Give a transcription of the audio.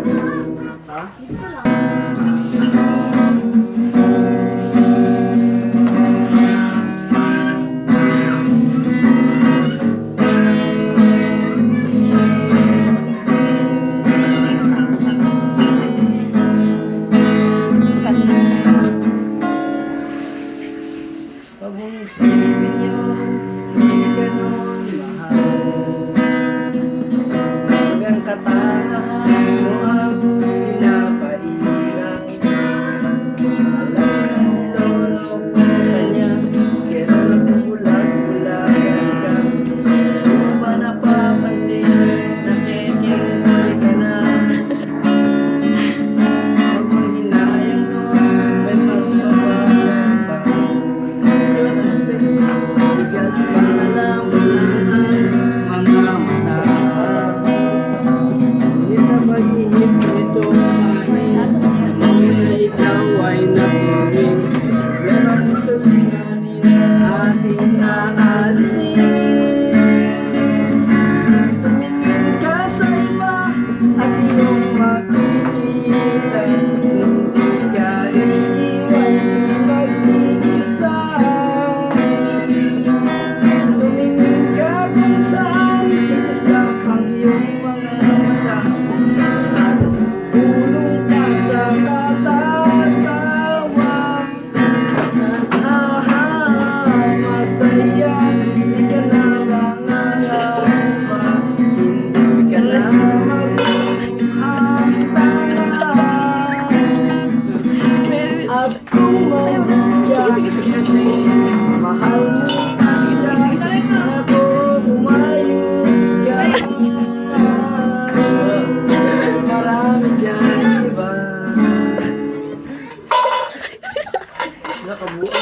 po. Ha? Pag mong isipin yun, hindi ka nun mahal. Hanggang katangahan mo ang pinapairang. Alam mo, lolo ko kanya, pero nagbubulag-bulagan ka. Di mo ba napapansin, nakikingay ka na? Pag mong hinayang nun, may mas mabagal pa. Bigyan ka na lang ang mga mata. Ngunit sa pag-ihip nito amin, alam na ikaw ay naturing. Meron suliranin ating aalisin. Tumingin ka sa iba at iyong makikita. Hindi ka iiwan, di mag-iisa. Tumingin ka kung saan tiis lang ang iyong mga mata. At tulong ka sa katatawa. Masaya, hindi ka na mangalamba. Hindi ka na magmukhang tanga. At kung mahiya kasi mahal mo pa siya, ako umayos ka. Marami dyan iba. Nakabuo.